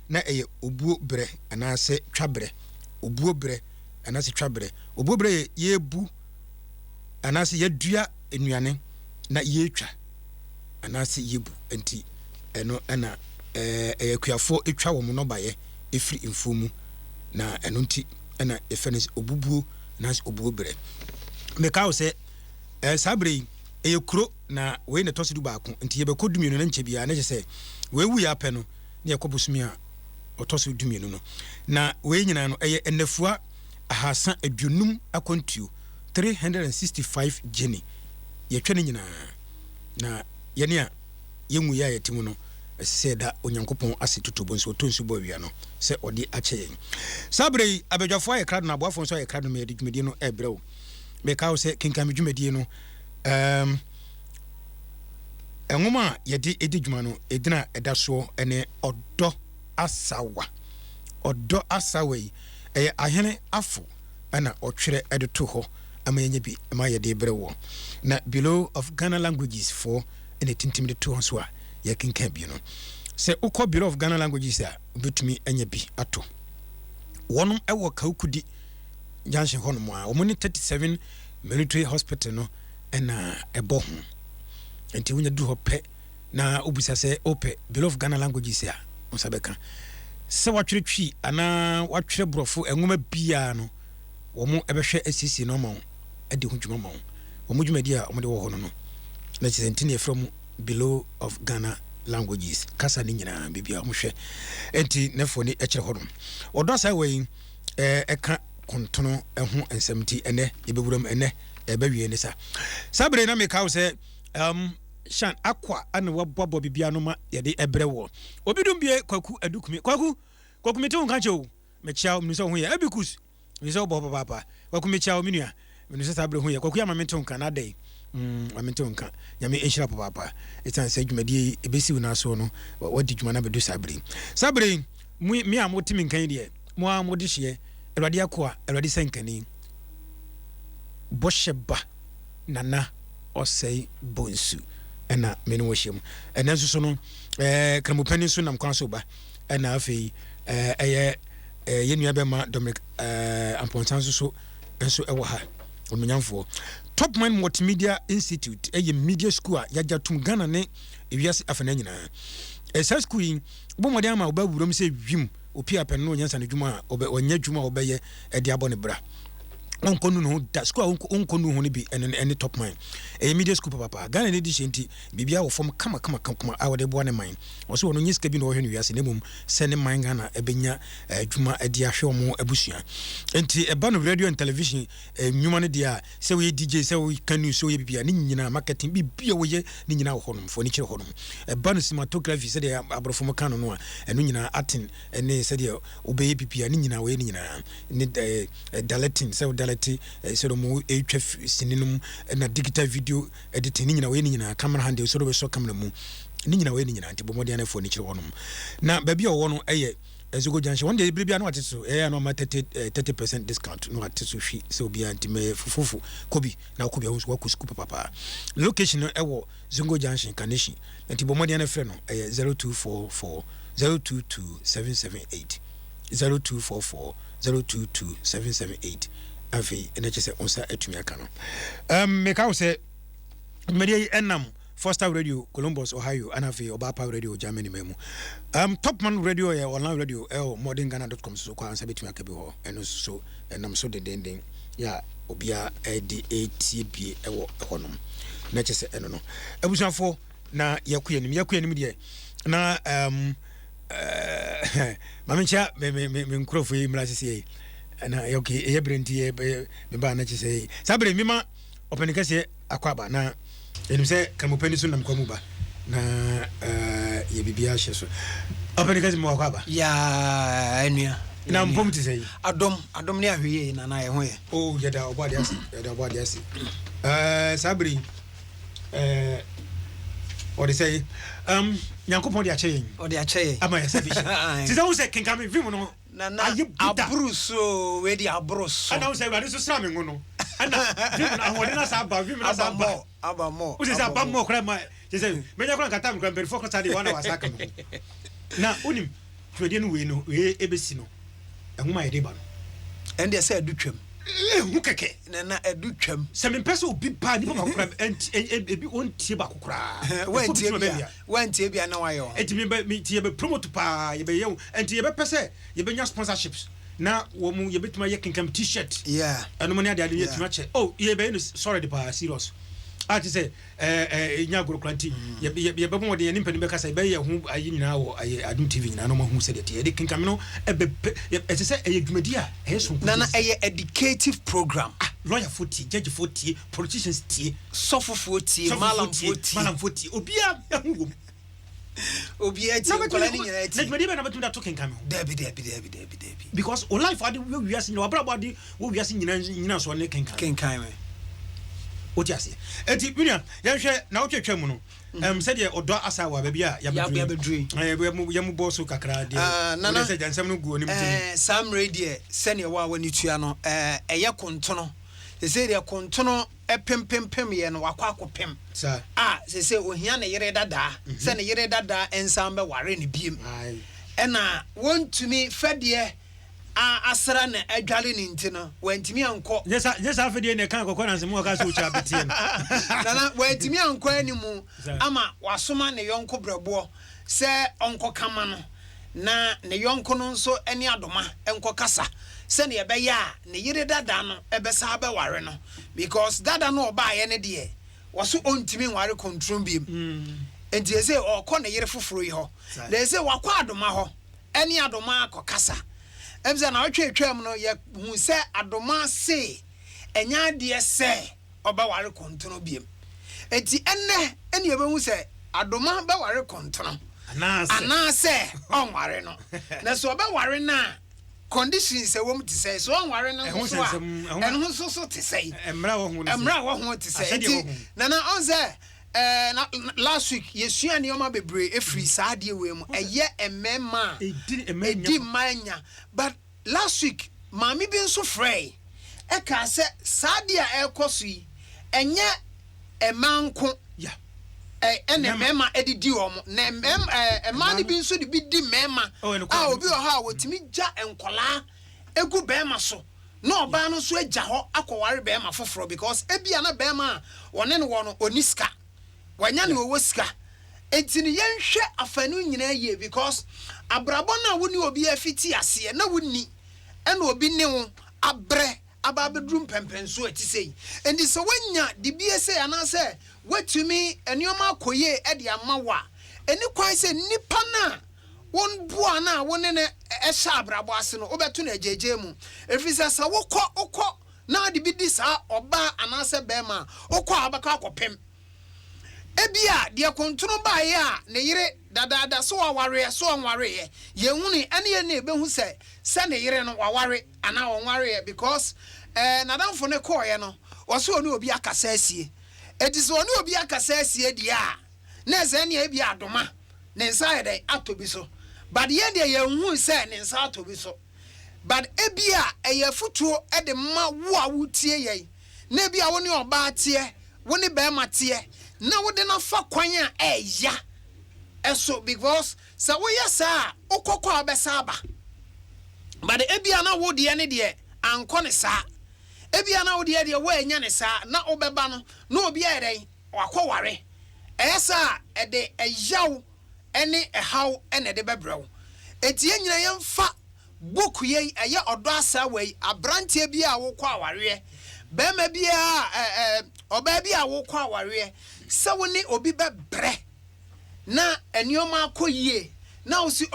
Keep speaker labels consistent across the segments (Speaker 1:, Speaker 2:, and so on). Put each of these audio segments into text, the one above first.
Speaker 1: na obuo bre anase twabre obuo bre anase twabre obuo bre ye bu anase yadua enuane na yetwa anase yebu enti eno ana ekuafo etwa wo no baye efiri mfumu na eno nti ana efenes obubuo na obuo bre meka wo se sabre eyekuro na we ne tosidu baako nti yebekɔ dumienu na nche bia na je se we wu ya pɛ no na yekɔbosumi a otosu dumienu no na we nyina no enafua ahasa aduonum akontuo 365 Jenny yɛtwa ne nyina na yɛne a yɛnwu ya yɛtimu no ɛsɛ da onyankopɔn ase tutubo nso tonsu bo awia no sɛ ɔde akyɛ yɛn sabre abadwafo ayɛ krado na aboafo nso ayɛ krado me yɛde dwumadie no ɛbrɛw meka wo sɛ kenkan me dwumadie no enwoma yɛde edi dwuma no edina ɛda soɔ ɛne ɔdɔ asawa yi ɛyɛ ahene afo ana ɔtwerɛ ɛde to hɔ ama yɛnya bi ama yɛde brɛwɔ na below of Ghana languages for ɛne tintim de to hɔ so a yɛkenkan bi no sɛ ukɔ below of Ghana languages a obetumi anya bi ato wɔnom ɛwɔ Kaukudi junction hɔ no mu a wɔn ne 37 military hospital no ɛna ɛbɔ ho enti wonya du hɔ pɛ na obusa sɛ opɛ below of Ghana languages a onsabeka sɛ watwere twi ana watwere brofo enwoma bia no wɔn ɛbɛhwɛ asisi no ma ɛde ho dwuma ma wɔn dwumadi a wɔn de wɔ hɔ no na kyerɛ ntini efra mu below of Ghana languages kasa ne nyinaa bibia wɔn hwɛ enti nefo ne ɛkyerɛ hɔ no ɔdɔ sa wɔ yi ɛka kontono ɛho nsɛmti ɛnɛ yɛbɛwuram ɛnɛ ɛbɛwie ne sa sabre na meka wo sɛ shan akwa ana wabɔ bibia no ma yɛde ɛbrɛ wɔ obi dum bie kwaku adukumi kwaku mete wo kanche o mechia mnisa ho yɛ abikus mnisa wo bɔ papa kwaku mechia wo menua mnisa sabre ho yɛ kwaku ya mamente wo kan na dai mamente wo kan nyame enhyira papa etan sɛ dwumadie ebesi wo na so no wadi dwuma na bedu sabre mi a motimi nkan de mo a mode hye awade akoa awade sankani bosheba nana osei bonsu ena meni wo hyem ena nso so no kramopani so nam kwan so ba ena afei yenua bema Dominic amponsan so nso ewo ha onunyamfo Top Man Multimedia Institute media school a yaja tum Ghana ne ewiase afana nyina esa school yi bo mode ama obawuram se dwim opi apɛ no nyansa ne dwuma ɔnya dwuma ɔbɛyɛ ɛde abɔ ne bra onkonu no da school onkonu ho ne bi ene Top Man media school papa Ghana ne di hyenti bibia wo fom kama a wode boa ne man wo so wono nyiska bi no hwe no wiase ne mum sɛ ne man Ghana ɛbɛnya dwuma ɛde ahwe ɔmo abusua enti ɛba no radio and television nwuma ne dia sɛ wo DJ sɛ wo kanu so ye bibia ne nyina marketing bibia wo ye ne nyina wo honom fo ne kyerɛ honom ɛba no cinematography sɛ de abrofo mo kanu no a ɛno nyina atin ɛne sɛ de obɛyɛ bibia ne nyina wo ye ne nyina ne directing sɛ dalati so mo etwa sininum na digital video editing ni nyina we ni nyina camera handle so do so camera mu ni nyina we ni nyina ntibo modi anafo ni kire wonom na ba bia wo no eye ezugo junction one day bia no ateso no ma 30% discount no ateso hwi se obi anti me fufufu kobi na kobi ahunso wa kusku papa location no ewo zungo junction kaneshi ntibo modi anafre no 0244 022778 0244 022778 afi enechese onsa atumi aka no meka wo se media enam Foster Radio Columbus Ohio anafi Obapa Radio Germany memu Top Man Radio online radio modernghana.com so kwa ansa betumi aka bi ho eno so enam so den ya obia edi ATB ewo honom na chese eno no abusanfo na yakuyanim de na mamencha me nkrofo yi mlasisi na okay eyebrenti me ba na chese sabre mima openikase akwaba na enim se kamopani so nam kwamu ba na ye bibia hye so openikase mo akwaba
Speaker 2: ya enua
Speaker 1: na mpom ti sei
Speaker 2: adom ne ahweye na ye ho ye
Speaker 1: oh yeda obade asi sabre odi say nyankopon de akyeye ama ya sabishi ti say wo se kenkan me vim no
Speaker 2: na abruso we di abruso
Speaker 1: ana wo say wade so sra me ngono ana vim na hode na sa ba vim na sa ba
Speaker 2: abamo
Speaker 1: wo say abamo kra ma je say menya kra kata me kra berifo kra de wana wasaka me na unim twede no we no we ebesi no ehuma yede ba no
Speaker 2: and they say adutwam
Speaker 1: hu keke
Speaker 2: na adutwam
Speaker 1: se me pese obi pa ni ba kokora ebi on tie ba kokora
Speaker 2: wan tie bia na wayo
Speaker 1: enti me tie be promote pa ye be ye enti ye be pese ye be nya sponsorships na wo mu ye betuma ye Kenkan t-shirt eno mo ne ade ye tuma che oh ye be no sorry the pa serious ati say nya goro kranti ye be mo de ye nimpa ni be kasa be ye hu ayi nyina wo ayi Adom TV nyina no mo hu se de tie de Kenkan no e say e dwumadi a e so
Speaker 2: na e educative program
Speaker 1: lawyer 40 judge 40 politicians tie
Speaker 2: sofo 40 malam 40
Speaker 1: obia hu
Speaker 2: obia ti kola ni nyina ti
Speaker 1: na dwumadi be na betum da to Kenkan ho
Speaker 2: debi
Speaker 1: because o life ade we wiase nyina wabra body we wiase nyina so ne Kenkan
Speaker 2: me
Speaker 1: otiase enti bunia yehwe na otwetwa mu no said ye odo asawa ba bia ya bedru ya mu boss kakra de na se jansam no guo ni mti
Speaker 2: sam radio sene wa wani tua no eye kontono se de kontono pempempem ye no wakwa akopem
Speaker 1: sa
Speaker 2: se ohia ne yere dada se ne yere dada ensam be ware ne biem ena wontumi fede asra na adwale ni ntino wantimi anko
Speaker 1: yes afede ne kan kokko na nsemu ka so cha betie
Speaker 2: na wantimi anko animu ama wasoma ne yonko brebo se onko kama no na ne yonko no nso eni adoma enko kasa se ne yebeya ne yire dada no ebesa be ware no because dada no oba ye ne de waso ontimi ware control biem enti ese okọ ne yire foforo yi ho na ese wakọ adoma ho eni adoma akokasa ebza na otwetwam no ye hu se adoma se enya de se oba ware kontono biem enti ene ye be hu se adoma be ware kontono ana se onware no na so oba ware na conditions e wom ti say so onware no so eno so ti say
Speaker 1: emra
Speaker 2: wo hu ti say na onze last week yesua ne oma bebre efri saade we mu eye emema edi manya but last week mami bi nso frey e ka se saade a ekosui enye emanko ya ene mema edidi omo na emani bi nso de bi di mema obi o ha wotimi ja enkola egu bema so no oba no so agya ho akoware bema foforo because ebia na bema wone ne wono oniska wanya ne wo sika entini yenhwe afanu nyina ye because abrabo na woni obi afiti ase na woni ena obi ne wo abre ababedrum pempenso atisei endi so wanya dibie se anase watumi enioma koye e de amawa eni kwan se nipa na won bua na woni ne ehya abrabo ase no obeto na ajeje mu efisa sa wokọ na de bi di sa oba anase bema okọ abaka akopem ebia de kontono ba ye a ne yire dada so waware so onware ye huni ene ye na ebehu se ne yire no waware ana onware because na danfo ne koye no wo so oni obi akasa asie edise oni obi akasa asie dia na ze ne ebia adoma ne nsa yede atobi so but ye de ye hu se ne nsa atobi so but ebia eye futuo e de ma wo a wutie ye na ebia woni oba tie woni be ma tie na wode na fa kwan a eya eso because sa wo yesa okokọ abesa aba but ebia na wo de ne de anko ne sa ebia na wo de wo enya ne sa na obeba no na obi eren wakọware esa ede eyaw ene ehaw ene de bebrew etie nyina yemfa book ye eye odo asa wei abrantie bia wo kọ aware be ma bia oba bia wo kọ aware se woni obi bebre na enioma akoyie na wo si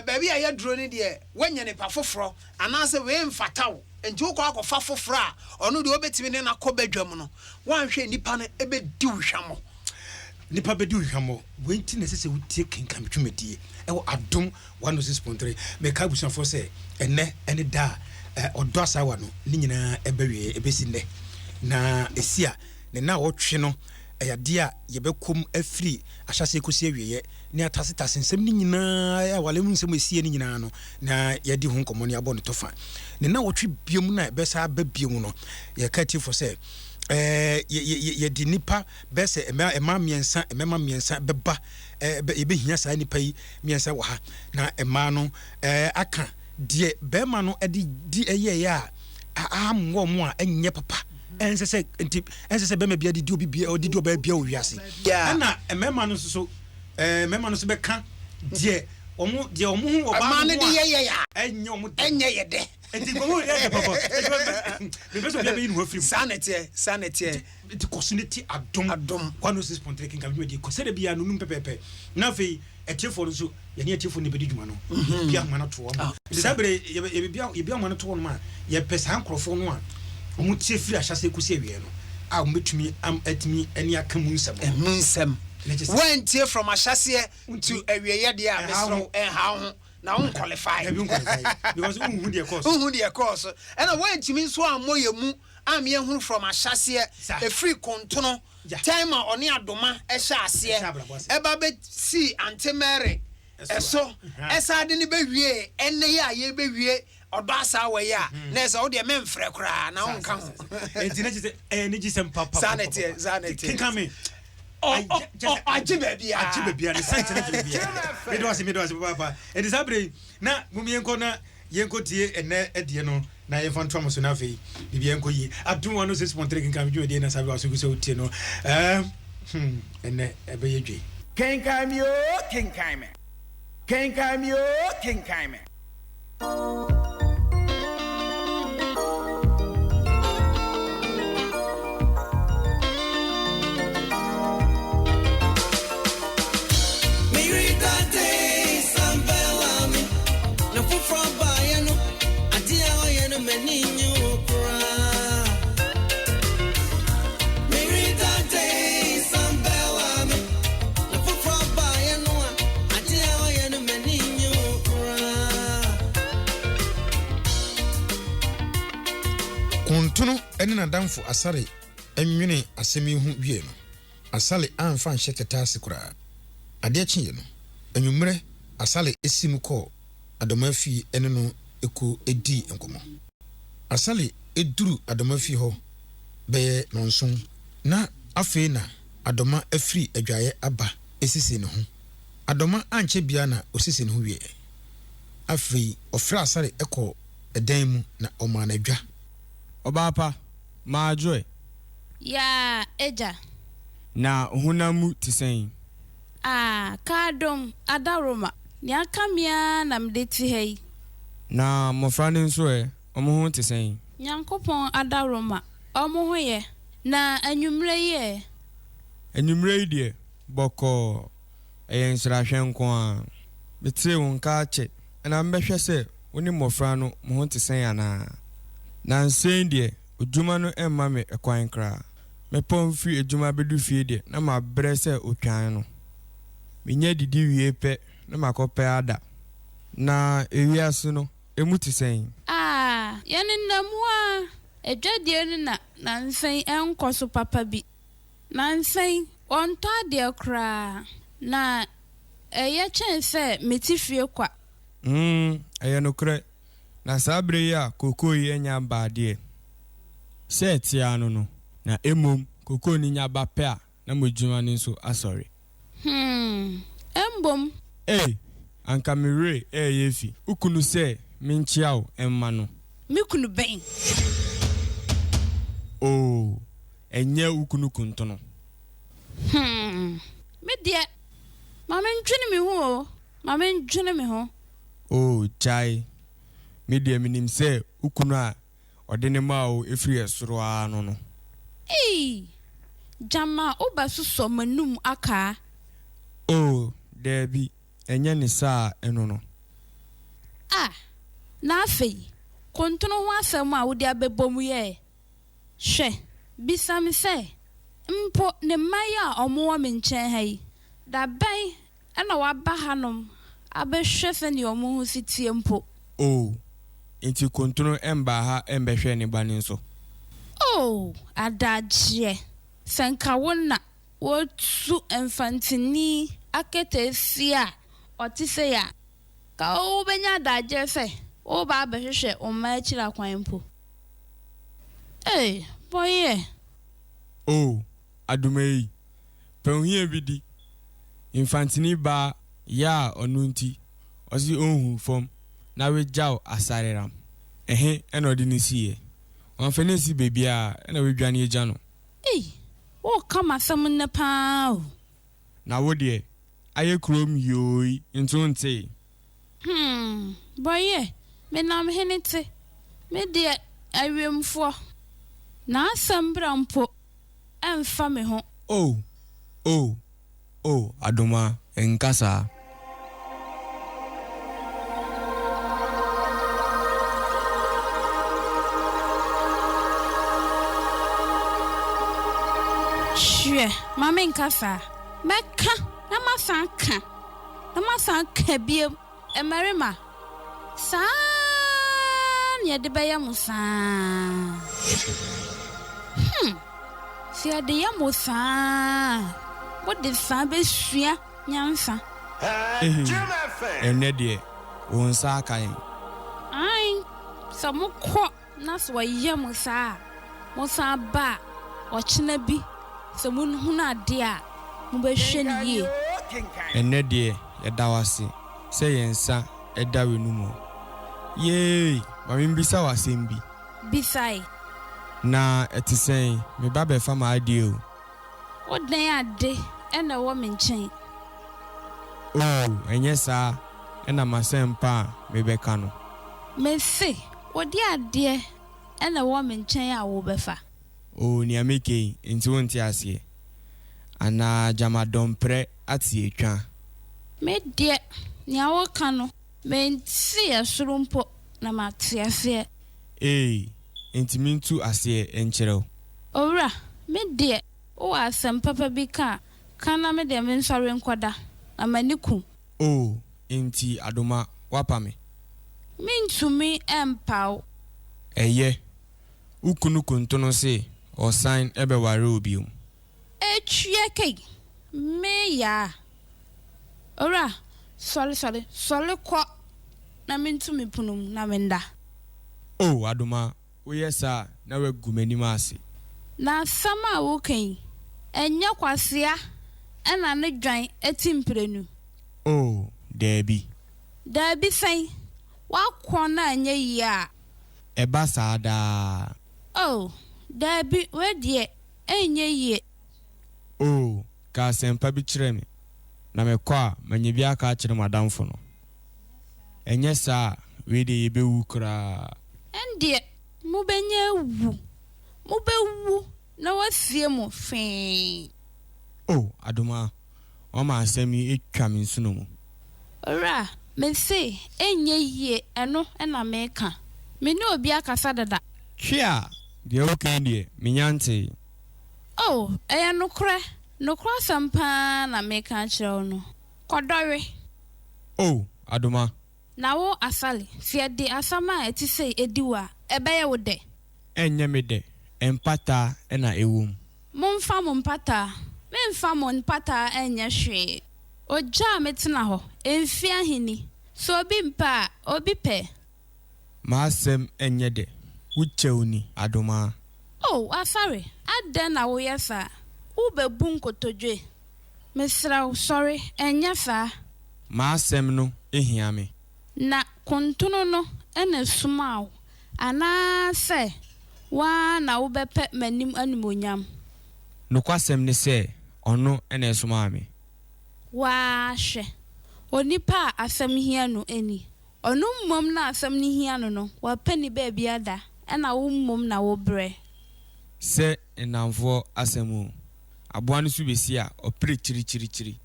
Speaker 2: baby a yaduro ni de wanya ne pa foforo anase we mfataw enti wo kọ akọfa foforo a ono de obetimi ne na kọ badwam no wanhwe nipa no ebedi hwamo
Speaker 1: nipa bedi hwamo wenti na sese wutie Kenkan twumedie ewo Adom 106.3 me ka busan for say ene da odo asawa no ni nyina ebewie ebesi nne na esia ne na wotwe no eyade a yebekom afiri ahyase ekosi awieye ne atasitase nsem ni nyina ya walem nsem esie ni nyina no na yedi hu nkomo ne abɔ ne tofa ne na wotwe biom na ebesa ba biom no ye ka ti for say ye di nipa bese ema miensa emema miensa beba ebe hia saa nipa yi miensa wa ha na ema no aka de be ma no di eye ya amwo mo a enye papa ensese be ma bia di obi bia odi oba bia owiase na emema no so emema no so be ka de omo hu oba
Speaker 2: ma ne de ye ya
Speaker 1: enye ye de enti komo ye papa me beso bia be inu afrim
Speaker 2: sanete
Speaker 1: the cosinity Adom 106.3 Kenkan di kosere bia no num pepepe na fe etiefo so ye ne etiefo ne bedi dwuma no bia ma na to o sabre ye bia ma na to no ma ye pesa nkrofo no a omu tie firi ahyase kusi awie no a ometumi atimi ani aka mu nsem
Speaker 2: when tie from ahyase to awie ye de a mesro how ho na won qualify
Speaker 1: because who
Speaker 2: the course and when timi so amoye mu am ye hu from ahyase e free kontono time oni adoma e hya ase eba be si antemere eso esa de ni be wie enne ya ye be wie odo asa we ya na esa wo de memfre kra na won ka ho
Speaker 1: enti na gise ni gise papa
Speaker 2: sanity
Speaker 1: Kenkan me
Speaker 2: ajibe
Speaker 1: bia ni sanity bia me do ase papa e disabre na mumienko na yenko tie ene edie no na ye fan twamo so na fe bibia enko yi Adom 106.3 Kenkan dwuma de na sabe waso so utie no ene ebe ye dwe
Speaker 3: Kenkan me
Speaker 1: Kuntuno ene na damfo asare enwene asemi hu wie no asale anfa nheketa asekura ade kye no enwumre asale esimu ko Adom afi ene no eko edi enkomo asale eduru Adom afi ho be nonson na afi na Adom afiri adwaye aba esisi ne ho Adom anche bia na osisi ne ho wie afi ofra asare eko edan mu na omana adwa
Speaker 4: Obapa, ma joy.
Speaker 5: Ya, eja.
Speaker 4: Na hunamu tiseng.
Speaker 5: Kadom, adaroma. Nya kamia na mdeti hei.
Speaker 4: Na mofrani nsoe, omuhu tiseng.
Speaker 5: Nyankopon adaroma. Omuhu ye. Na enyumre ye.
Speaker 4: Enyumre die, boko. Eyen srahwen kwa. Bitire wonka ache. Na mbehwe se, woni mofrano muhu tiseng ana. Na nsendie ojuma no emma me ekwan kra me pon fi ejuma bedu fie de na ma brese otwan no menye didi wie pe na makope ada na ewiase no emuti sen
Speaker 5: yene namua edwadie no na nsen enkoso papa bi na nsen onto ade kra na eye chense metifie kwa
Speaker 4: eye no kre na sabre ya koko yi enya baade set ya no na emom koko ni nya ba pe a na modwuma ni so asori
Speaker 5: embom
Speaker 4: anka mire yefi ukunu se minchiao emma no
Speaker 5: mikunu ben
Speaker 4: enye ukunu kuntono
Speaker 5: me dia mama ntwene me ho
Speaker 4: chai media minim se ukunu a odene ma o efiri esoro ano no
Speaker 5: jama oba suso manum aka
Speaker 4: debi enye ni saa eno no
Speaker 5: na afei kontono ho asem a wodi abebom ye hwe bisam se mpo ne maya omo me nchen hai da ban na waba hanom abehwe fe ne omo ho sitie mpo
Speaker 4: inti kontono emba ha embehwe ne bani nso
Speaker 5: adagye senka wona wotu enfantini aketesia otise ya ka obenya adagye fe oba abehwe oma akira kwan mpo boye
Speaker 4: Oh, Adumei. Penhia bidi. Infantini ba ya onunti. Osi onhu fom. Na we jaw asareram. Eno di nisiye. Onfenesi baby a na we dwane agya no.
Speaker 5: O kama sam ne pa.
Speaker 4: Na wo de aye krom yoi ntunte.
Speaker 5: Boye, me nam henete. Me de awemfo. Na asambra mpo emfa me ho.
Speaker 4: Oh, Adoma enkasa.
Speaker 5: Mama nkasa meka na masanka biem emarima san ye de beya musa si ade ya musa what the san be sua nyansa
Speaker 4: Ene de wonsa kan
Speaker 5: ai samukọ na so ye musa ba o china bi so mun huna dia mu be hwe ne ye
Speaker 4: ene de yeda wase se yensa eda wenumu ye mami mbisa wasembi
Speaker 5: bisai
Speaker 4: na etisen me baba fa ma ade o
Speaker 5: odan ade ena wo me nchen
Speaker 4: enye sa ena masempa me beka no
Speaker 5: me se odi ade ena wo me nchen a wo befa
Speaker 4: ni ameke nti wonti ase ana jama dompre ati etwa
Speaker 5: me de ni awo kanu me nti asurumpo na mate ase
Speaker 4: nti mintu ase enkyerɛw
Speaker 5: owura me de o asem papa bi kana me de me nsɔre nkoda amaniku
Speaker 4: nti adoma wapa me
Speaker 5: mintumi empao
Speaker 4: eye ukunu kuntono se o sign ebe ware obium
Speaker 5: etwie kai me ya ora sole kwa na mintumi punum na menda
Speaker 4: adoma oyesa na we gumanima ase
Speaker 5: na sama wo kan enya kwasea ena ne dwan etimprenu
Speaker 4: debi
Speaker 5: sai wakọ na anya yi a
Speaker 4: eba saada
Speaker 5: debi we de enye yi
Speaker 4: ka sempa bi kire me na me kwa manye bi aka kire madamfo no enye sa we de yebewu kra
Speaker 5: ende mu bewu na wasie mu fe
Speaker 4: adoma o ma asemi etwa me nsuno mu
Speaker 5: ora me se enye yi eno na me ka me ne obi akasa dada
Speaker 4: twia de okende me nyante
Speaker 5: eya nokra sampa na me ka kire no kodore
Speaker 4: adoma
Speaker 5: na wo asali fie de asama eti sei ediwa ebeye wo de
Speaker 4: enye me de empata na ewum
Speaker 5: momfa mo mpata memfa mo mpata enye hwe oja metena ho emfi ahini so obi mpa obi pe
Speaker 4: masem enye de wucheuni adoma
Speaker 5: asare aden na wo yesa wo bebu nkotodwe mesra sorry enye fa
Speaker 4: masem no ehia me
Speaker 5: na kontono no ena sumawo ana se wa na wo bepe manim animonyam
Speaker 4: no kwasem ne se ono ena esuma me
Speaker 5: wa hwe onipa asem hia no eni ono mmom na asem ni hia no wa pani ba bia da ena wo mmom na wo bre
Speaker 4: se enamfo asemu aboa no su besi a opre chiri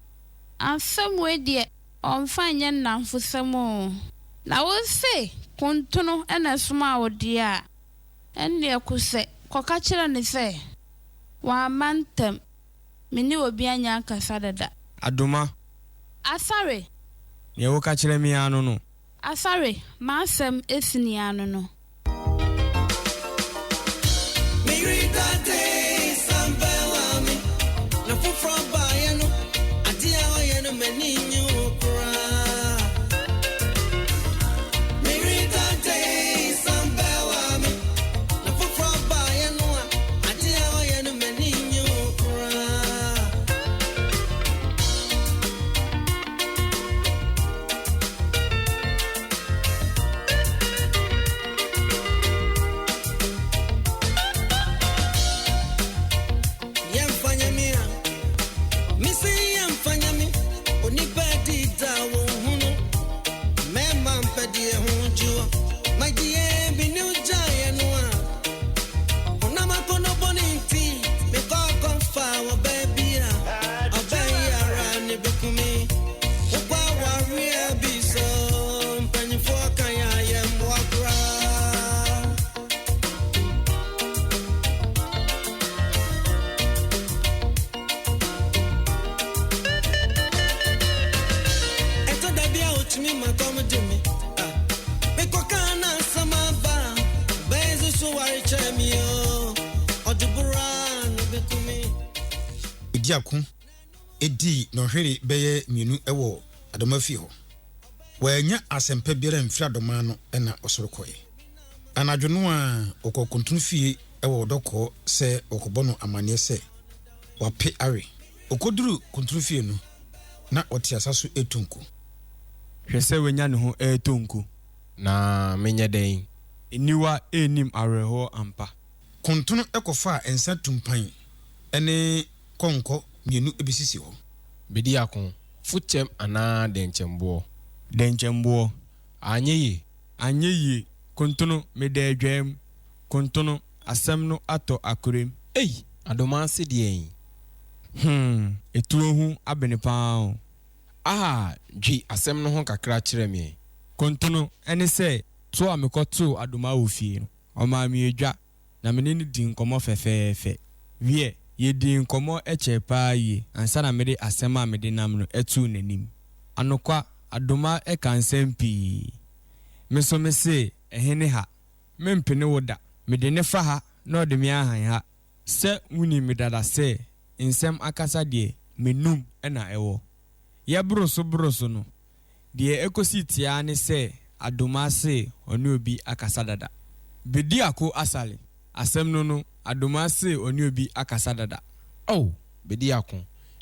Speaker 5: asem we de onfanye namfo semo na wo se kontono ena suma wo de a ende kuse koka kire ne se wa mantem mini obi anya akasa dada
Speaker 4: adoma
Speaker 5: asare
Speaker 4: ye wo ka kire mi anu no
Speaker 5: asare ma asem esini anu no
Speaker 1: bedi ako edi no hwere beye mienu ewo adoma fi ho wanya asempa biara mfiri adoma no na osoro koye anadwono a okokuntun fie ewo doko se okobono amane se wape are okoduru kuntun fie no na oti asaso etunku
Speaker 4: hwese wenya ne ho etunku
Speaker 3: na menye den
Speaker 4: eniwa enim areho ampa
Speaker 1: kuntun ekofa ensa tumpan ene konko mienu ebisisi ho
Speaker 3: bedi akon fuchem ana denchembo
Speaker 4: anyeyi kuntunu mededwem kuntunu asem no ato akurem
Speaker 3: adoma se de
Speaker 4: etuo hu abenipa
Speaker 3: dwi asem no ho kakra kire me
Speaker 4: kuntunu ene se to amekoto adoma ofie no oma mi edwa na menene di nkomo fefefe wie ye di nkomo echepa yi ansa na mede asem a mede nam no etu nanim anokwa adoma ekansempi meso mese ehene ha mempene woda mede ne fa ha na odemi ahan ha se wuni medada se nsem akasa de menum na ewo ye broso no de ekosi tia ne se adoma se oni obi akasa dada bedi ako asale asem no adoma se oni obi akasa dada
Speaker 3: bedi ako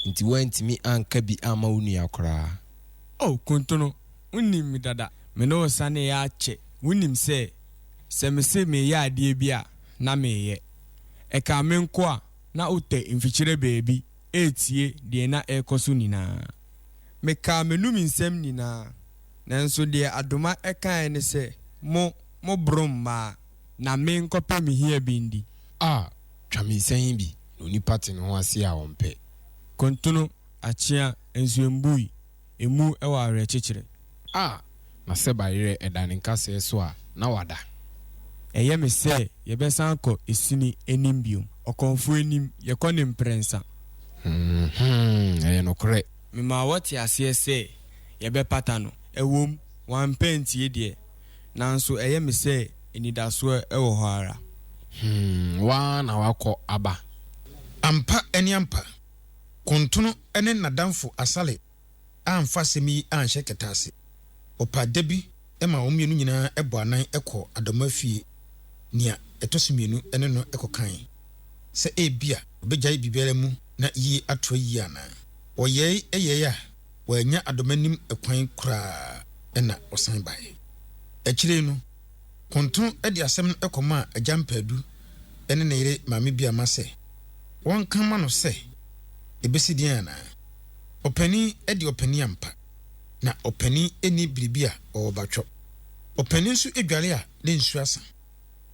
Speaker 3: nti wantimi anka bi ama wonu akora
Speaker 4: kuntono unim mi dada me no sane ya che unim se mese me ya ade bia na me ye eka me nko a na ute mfikyire beebi etie de na ekoso nina me ka menum nsem nina nanso de adoma eka ene se mo bromma na me nkopa me hia bindi
Speaker 3: twami sen bi oni party no ho ase a wonpe
Speaker 4: kontono achia ensuembui emu ewa are chichire
Speaker 3: na se bayire edane nkase so a na wada
Speaker 4: eye me se ye besan ko esini enimbium okonfu enim ye kone mprensa
Speaker 3: eye no kore
Speaker 4: me ma wati ase se ye be patano ewom wan pentie de nanso eye me se enidaso ewo ho ara
Speaker 3: wa na wako aba
Speaker 1: ampa eni ampa kontono ene nadamfo asale amfa semi anhye ketase opa debi ema omienu nyina ebo anan ekọ adoma fie nia etosimienu ene no ekokan se ebia obejai bibiara mu na yi atọ yi ana oyei eyeye a wanya adomanim ekwan kura ena osan bae ekire no kontono edi asem ekoma ajampadu ene ne yire maame bia ma se won kama no se ebesidi ana opani edi opani ampa na opani eni bribia o batwo opani nso edware a ne nsu asa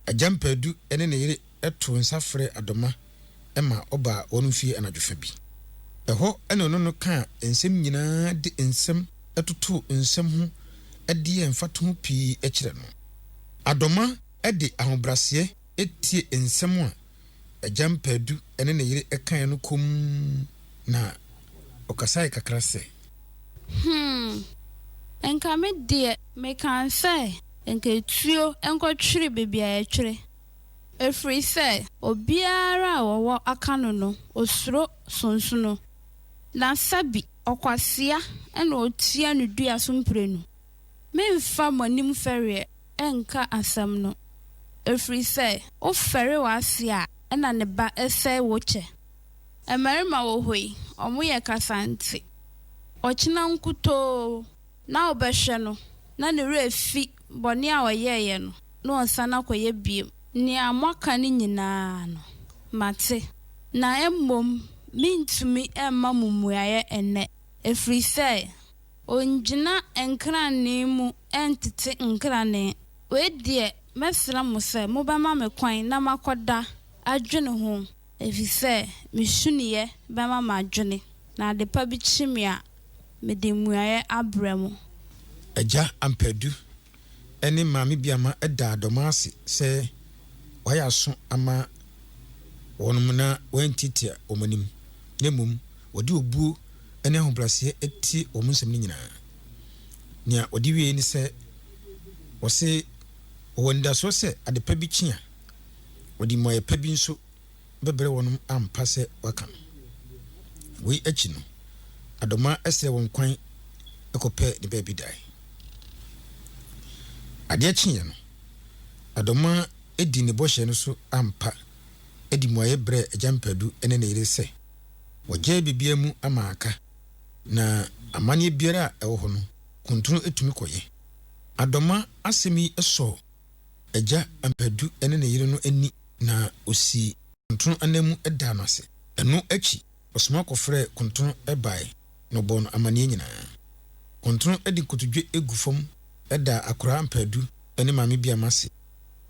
Speaker 1: ajampadu ene ne yire eto nsafre adoma ema oba wonu fie anadwofa bi eho ene no ka ensem nyina de ensem etoto ensem ho edi emfato pi ekire no adoma edi ahobrase etie ensem a ajampadu ene ne yire ekan no kom na okasai kakra se
Speaker 5: enka me de me kan say enka tuo enko twire bebia e twire efri say obiara wo aka no osuro sonsuno na sabi okwasia ena otia no dua so mprenu me mfa monim fere enka asam no efri say o fere wasia ena ne ba ese woche emarima wo hoi omoye kasanti ochina nkuto na obehwe no na ne refi boni a oyeye no no osana koye biem ni amaka ni nyina no mate na emmom mintumi emma mumuaye ene efri say onjina enkrane mu entete nkrane we die mesra mo say mo ba ma me kwan na makoda adwene ho efi say misuniye ba ma madwene na de pa bi chimia me de muaye abramo
Speaker 1: eja ampadu ene maame biama eda adomase se waya so ama wonumna wentitia omanim nemum wodi obuo ene ahobrase eti omunsem ni nyina nia wodi wie ni se wose wonda so se adepa bi chia wodi moye pa bi nso bebere wonum ampa se waka we akyi no adoma ɛsɛ wɔn kwan ɛkɔpɛ ne baabi dae adeɛ kyeɛ no adoma edi ne bɔhyɛ no so ampa edi muayɛ brɛ agyampadu ɛne ne yere sɛ wɔgye bibia mu ama aka na amane biara a ɛwɔ hɔ no kontunu etumi kɔyɛ adoma asɛmi ɛsɔ agya ampadu ɛne ne yere no ani na osi kontunu anamu ɛda no ase ɛno akyi ɔsoma kɔfrɛ kontunu ɛbae no bɔ no amane nyinaa kontunu ɛdi kotodwe egu fam ɛda akora ampadu ɛne maame bia mase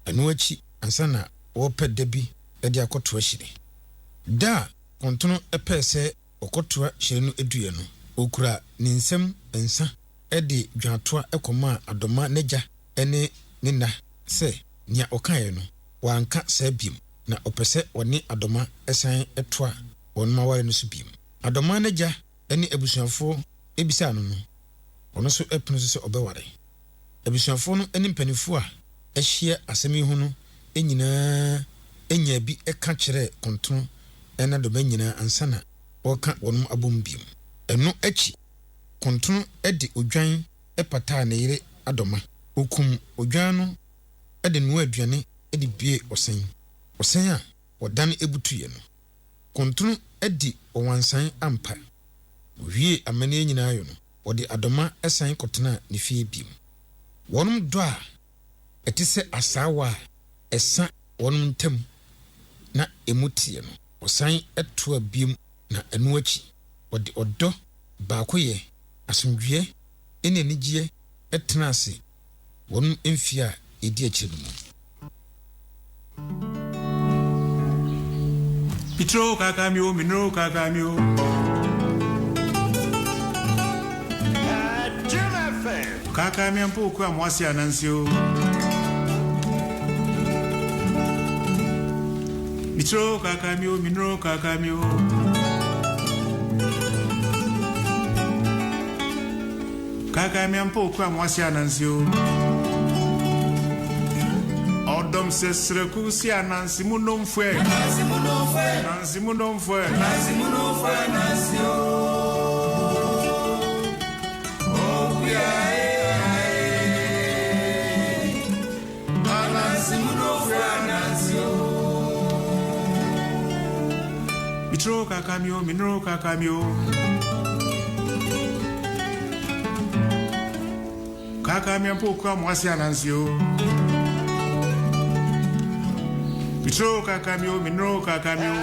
Speaker 1: ɛno akyi ansa na wɔpɛ da bi ɛde akɔtoa hyire da kontunu ɛpɛ sɛ ɔkɔtoa hyire no eduye no okura ne nsɛm nsa ɛde dwatoa ɛkɔma adoma n'agya ɛne ne na sɛ nia ɔkaeɛ no wanka saa biem na ɔpɛ sɛ ɔne adoma ɛsan ɛtoa wɔn maware no so biem adoma n'agya ɛne abusuafo ebisa no no ɔno so ɛpene so sɛ ɔbɛware abusuafo no ɛne mpanifo a ɛhyia asɛm yi ho no nyinaa enya bi ɛka kyerɛ kontunu ɛna adoma nyinaa ansa na wɔka wɔn abom biem ɛno akyi kontunu ɛde odwan ɛpataa ne yere adoma okum odwan no ɛde noa aduane ɛde bie ɔsɛn a wɔdan ebutuye no kontunu ɛde ɔwansan ampa wie amane nyinaa yo no wɔde adoma ɛsan kɔtena ne fie biem wɔnom dɔ a ɛte sɛ asaawa a ɛsa wɔnom ntam na emutie no ɔsan ɛtoa biem na ɛno akyi wɔde ɔdɔ baako yɛ asomdwie ɛne anigye ɛtena ase wɔnom mfie a ɛdi akyire no mu
Speaker 6: Pitro kakamio minro kakamio kakamia mpo kwa mwasi anansio Pitro kakamio minro kakamio kakamia mpo kwa mwasi anansio Adom sesreku si anansi munomfwe Nansi munomfwe Nansio Oh yeah Nansi munomfwe Nansio Mitro kakamio minro kakamio Kakamia mpo kwa mwasi anansio Mitro kakamio minro kakamio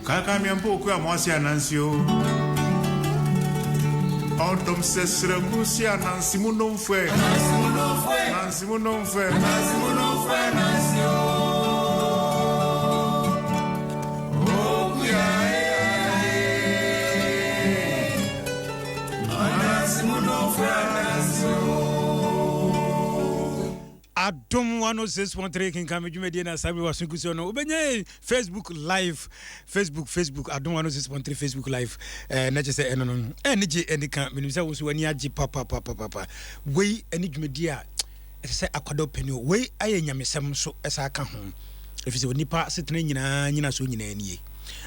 Speaker 6: kakamia mpo kwa mwasi anansio Adom sesreku si anansi munomfwe Nansi munomfwe Nansio Oh yeah Nansi munomfwe Nansio
Speaker 1: Adom 106.3 Kenkan medjumedi na sabi wasunkuso no ubenye Facebook live Facebook Adom 106.3 Facebook live na je se eno no enije enika menimsa wo so ani agi papa wei eni dwumedi a se akwado penio wei aye nyamesem so esa aka ho efise onipa setena nyina so nyina anie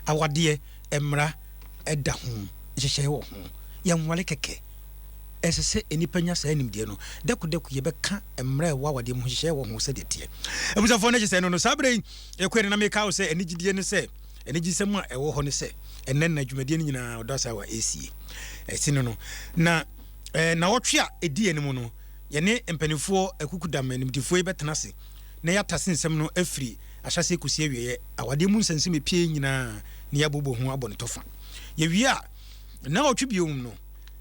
Speaker 1: awade emra eda ho hyehye wo ho yanwale keke esese enipa nya sa animdie no dekodeku yebeka emra wa wade mu hyehyɛ wo ho sɛ detie abusafo na gyesɛ no sabre ekwere na meka wo sɛ enigidie ne sɛ enigisɛm a ɛwɔ hɔ ne sɛ ɛnɛ na dwumadie no nyinaa ɔdɔ sa wa esie ɛsino no na wɔtwe a edi enimu no yɛne mpanifo akukudam animdifo yebɛtena se na yɛatase nsɛm no afiri ahyase kusie awie awade mu nsɛnsɛm epie nyinaa ne yabobo ho abɔ ne tofa yɛwie a na wɔtwe biom no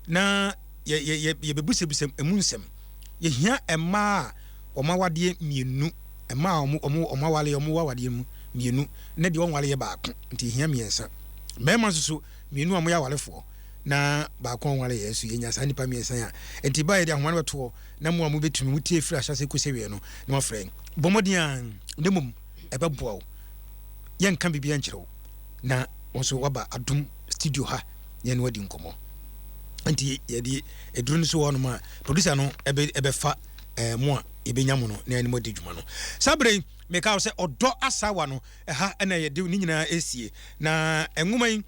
Speaker 1: na ye bebusebusem emunsem ye hia emma omawade mienu emma omawale omawade mu mienu na de onwale ye baako nti hia miensa mema susu mienu amoya walefo na baako onwale yesu yenya sa nipa miensa ya nti ba ye de ahwan beto na mo amu betumi mutie firi ahyase kosewe no na mafrɛ bomodian ndemum ebeboa ye nka bibia nkyerɛw na wonso waba Adom studio ha ye no wadi nkomo anti yedi eduru so wono ma producer no ebefa mo a yɛbɛnya mo no na ɛne mɔdi dwuma no sabre meka wo sɛ ɔdɔ asawa no ɛha ɛna yɛde ni nyinaa esie na enwoma yi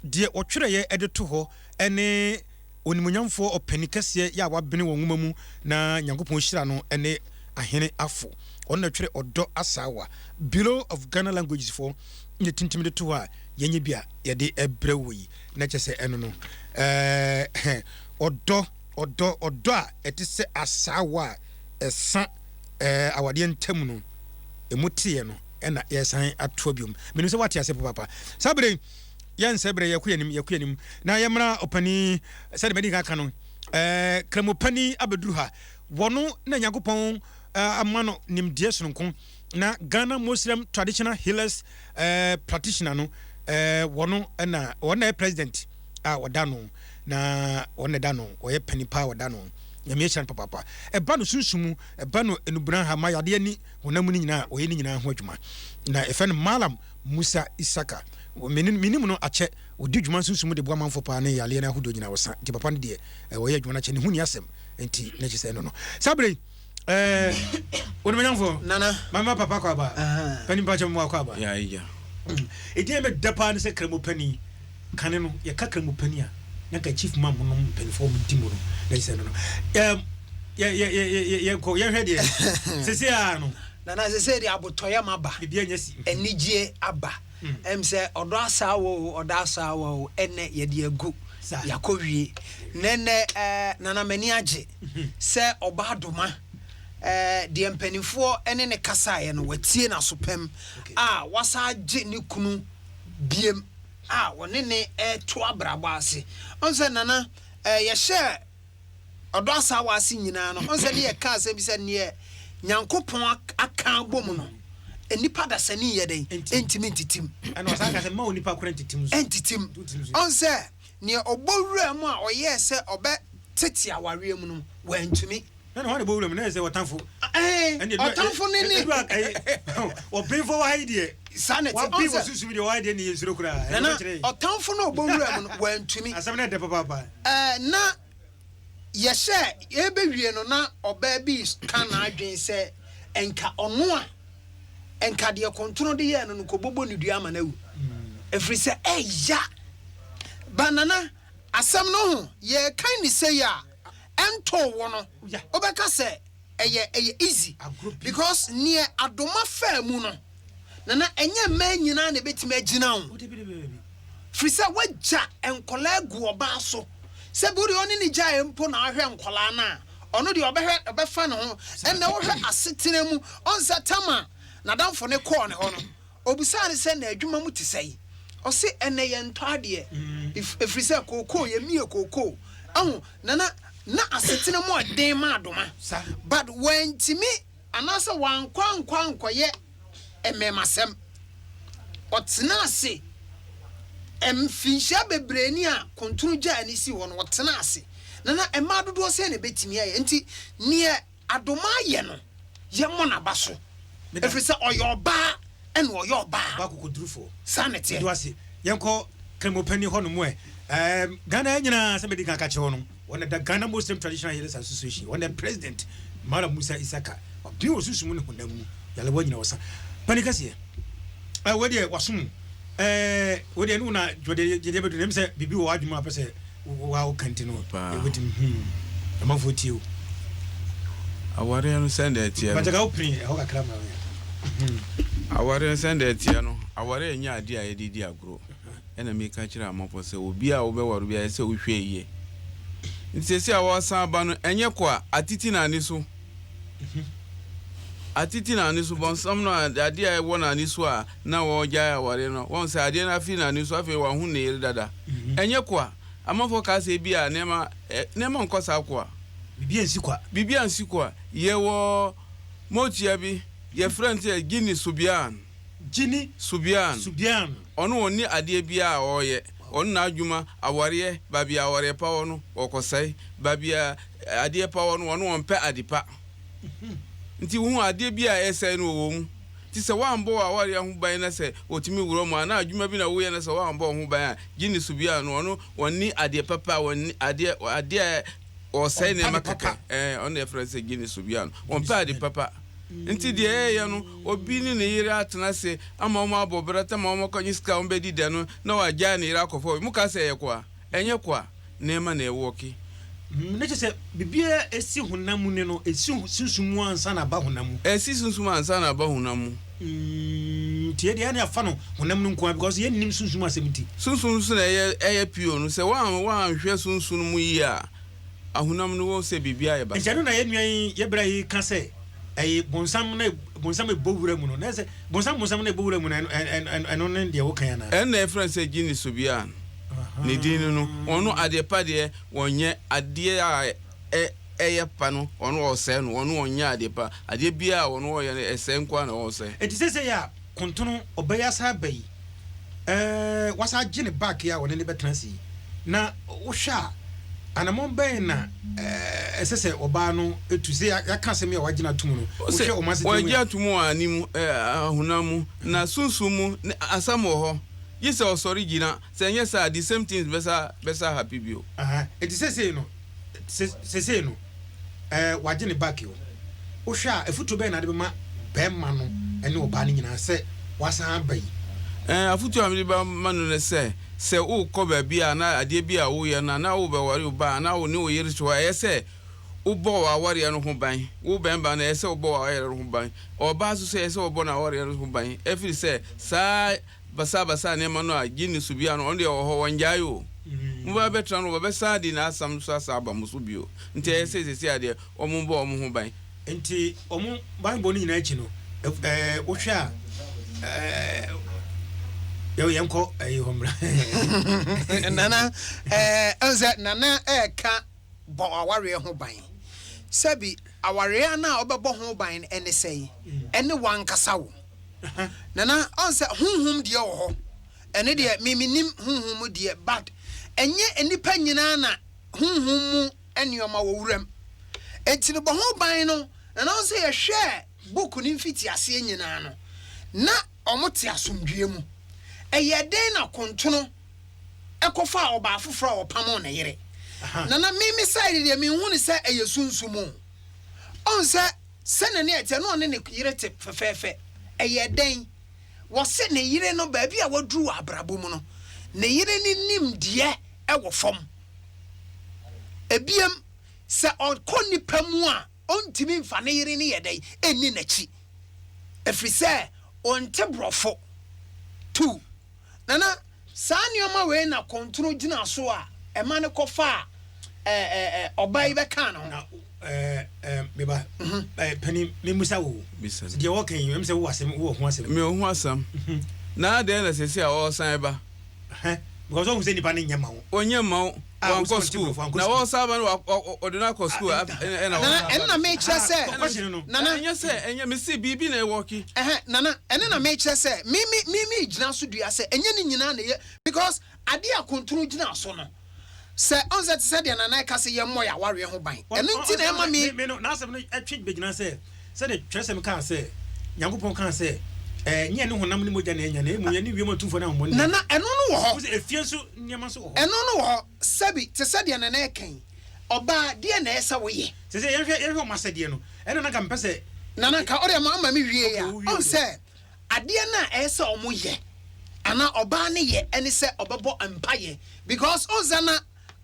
Speaker 1: de ɔtwerɛ yɛ ɛde to hɔ ɛne onimunyamfo ɔpani kɛseɛ yɛ a wabene wɔ nwoma mu na nyankopɔn hyira no ɛne ahene afo ɔno twerɛ ɔdɔ asawa Bureau of Ghana Languages for ne tintim de to hɔ a yɛnyɛ bi a yɛde ɛbrɛ wɔ yi na kyɛ sɛ ɛno no ɔdɔ a ɛte sɛ asawa a ɛsa awadeɛ ntam no emu tie no ɛna yɛsan atoa biom menim sɛ wate ase papa sabre yɛn sɛbre yɛkoyanim na yɛmra ɔpani sɛde mɛdi ka no kramopani abeduru ha wɔno na nyankopɔn ama no nimdeɛ sononko na Ghana Muslim Traditional Healers practitioner no wɔno president a wɔda no na wɔne da no wɔyɛ panipa wɔda no nyame chan papa ɛba no sunsumu ɛba no enubran ha ma yade ani honam ni nyina ɔyɛ ni nyina ho adwuma na ɛfɛ no Malam Musa Isaka minim no akyɛ odi dwuma sunsumu de boa manfo pa ne yale na ahodo nyina wɔsa ti papa no de wɔyɛ adwuma na kyɛ ne hu ni asɛm enti na kyɛ sɛ no sabre wonu menyanfo
Speaker 2: nana
Speaker 1: mama papa kwa ba pani pa chamo kwa ba
Speaker 3: ya
Speaker 1: edi me dapa ne se kremo pani kane no ye ka kremo pani a na ka chief mam no penfo mu dimo no na kyɛ no ye ko ye hwede sese a no
Speaker 2: nana sese de abotoye maba
Speaker 1: bibia nyasi
Speaker 2: enigye aba se odo asawo ene ye de agu yakowie nene nana mani age se oba doma de mpanifo ene ne kasaye no watie na sopem a wasa age ne kunu biem a wone ne to abrabo ase onse nana ye hye odo asawo ase nyina no onse ne ye ka ase bi se ne nyankopon aka bom no enipa da sani ye den entimi ntitim
Speaker 1: ana wasa ka se ma onipa kora ntitim
Speaker 2: entitim onse ne obowura mu a oyɛ sɛ ɔbɛ tete aware mu no wantumi
Speaker 1: na ho ne bowura mu na sɛ watamfo
Speaker 2: otamfo ne ne
Speaker 1: obinfo wa haide
Speaker 2: sanete
Speaker 1: on se susu bi de wa haide ne yesuro kura
Speaker 2: na otamfo no obowura mu no wantumi
Speaker 1: asɛm na de papa
Speaker 2: na yɛhyɛ ebewie no na ɔbaa bi ka na adwen sɛ enka ɔno a enka de kontrol de yɛ no ko bobo ne dua ama na wu efiri sɛ ɛya banana asem no ho ye kan ni say ya ento wo no obeka say eye easy because near adoma fa mu no nana enye man nyina na betima agina ho frisa wagya enkola gu oba so se buri oni ni gya empo na ahwe enkola na ono de obefa ne ho enne wo hwe asetena mu onsa tama na damfo ne call ne ho no obisa ne se na adwuma mu te sei ose ene ye ntade efrise kokoo ye mie kokoo ahu na asetena mu aden ma adoma but when timi anasa wan kwankwa ye ememasem otena ase emfinsha bebreni a kontunu gya ani si wo no otena ase na ema dodo se na betimi aye nti ne adoma ye no ye mo na baso efrise oyoba ene oyoba
Speaker 1: ba kokodrufo
Speaker 2: sanete
Speaker 1: do ase yenko kremopani ho no mo Ghana nyina se medi kan ka che ho no wona da Ghana Muslim Traditional Healers Association wona president Malam Musa Isaka bi osusu mu ne honam mu yale wa nyina wosa panikase wodi wasum wodi enu na jode bedu nem se bibi wo adwuma apese wa o kantino wodi amafotio
Speaker 7: aware no send that here
Speaker 1: but ga opini ho kakra ma
Speaker 7: aware send that here no aware nya ade a yedidi agro ena me ka kira amapo se obi a wo be waru bia se wo hwe yiye ntese a wo san ba no enye kwa atiti na ani so atiti na ani so bon sam no ade a wo na ani so a na wo gya aware no won se ade na fi na ani so afi wa hu na yiri dada enye kwa amafo ka se bia nema nkosa kwa bibia nsi kwa ye wo motia bi ye friend ye Gini Subian onu oni ade bia a oye onu na adwuma aware babia aware pa wono okosai babia ade pa wono onu wonpe adipa nti hu ade bia esai no wo mu ti se wambo aware hu ban na se otimi wuro mu na adwuma bi na wo ye na se wambo hu ban a Gini Subian onu woni ade papa woni ade or say ne makaka on the friends again subian on padi papa nti de no obi ni ne yire atena se ama mo abobrata ma mo konyi ska on bedi de no na wa ja ne yire akofo mu ka se ye kwa enye kwa na ema na ewoki
Speaker 1: ne se bibia esi hunamu ne no esi sunsumu ansa na ba hunamu
Speaker 7: esi sunsumu ansa na ba hunamu
Speaker 1: tie de na afa no hunamu nko because ye nim sunsumu asemti
Speaker 7: sunsumu na eye pio no se wa hwe sunsumu mu yi a ahunam no wo se bibia ye ba
Speaker 1: ejano na ye nwan ye bra yi ka se bonsam e bowura mu no na se bonsam na e bowura mu na eno ne de wo kan na
Speaker 7: na e friend say gini subia ne din no ono ade pa de wonye ade a eye pa no ono o se no ono onye ade pa ade bia ono o ye ese nkwa na o se
Speaker 1: enti se ya kontono obaya sa bai wasa gini back ya wona ne betransi na wo hwa anamon ben na esese oba no etuse ya ka se me wagina tumu no wo hwe o mase
Speaker 7: wagina tumu anim ahunamu na sunsumu asamo ho yese osori gina se nye sa the same things besa happy bio
Speaker 1: etise se no wagina back yo wo hwa efutu ben na de ma bemma no ene oba ni nyina se wasan bai
Speaker 7: afutu amiri ba manu ne se o ko ba bia na ade bia wo ye na wo be wari ba na wo ni wo yiri to ayese wo bo wa wari no ho ban wo bemba na ese wo bo wa wari no ho ban oba so se ese wo bo na wari no ho ban efiri se sa basa ne manu a gini subia no onde wo ho wanjayo mu ba betra no ba sa di na asam so asa ba musu bio nti ese se ade o mu bo o mu ho ban
Speaker 1: nti o mu ban bo ni nyina achi no wo hwa yo yanko homra
Speaker 2: nana enze nana ka bo aware ho ban sabi aware na obebo ho ban ene sei ene wankasa wo nana onse hunhum de wo ho ene de miminim hunhum de bad enye enipa nyina na hunhum mu enioma wo wuram enti bo ho ban no nana onse ye hwe book ni mfiti ase nyina no na omote asomdwe mu eye den na kontono ekofa oba afoforo opamo na yire nana mimi side de mi hu ni se eye sunsumu onse sene ne ete no ne yire te fefefe eye den wo se ne yire no ba bi a wadru abrabo mu no ne yire ni nim de ewo fom ebiem se okoni pamu a ontimi mfa ne yire ni yedai eni na chi efri se onte brofo 2 nana sanioma we na kontrol gina so a ema ne kofa obai be kan no
Speaker 1: beba pani me musa wo de wo kan yim se wo asem wo ho asem
Speaker 7: me ho asam na de na sesi a o san ba
Speaker 1: because o se ni pa ne nyama wo
Speaker 7: onyama wo wanko school na wo saba no odina ko school
Speaker 2: na me kire se
Speaker 7: nana enya se enya me si bibi na e worki
Speaker 2: nana ene na me kire se mi gina so dua se enya ni nyina na ye because ade a kontrol gina so no se onse te se de nana ka se ye mo ya ware ho ban ene nti na ema
Speaker 1: me no na asem no atwe be gina se de twese me kan se nyankopon kan se nye ne honam ne moja na enya na emu ye ne wiem atumfo na homoni
Speaker 2: nana eno no wo ho
Speaker 1: se efie so nyama so wo
Speaker 2: eno no wo sabi te se de nana kan oba de na esa wo ye
Speaker 1: se ye hwe masade no eno na ka mpese
Speaker 2: nana ka ore ma mi wie ya on se ade na esa omo ye ana oba ne ye ene se obebo empaye because ozana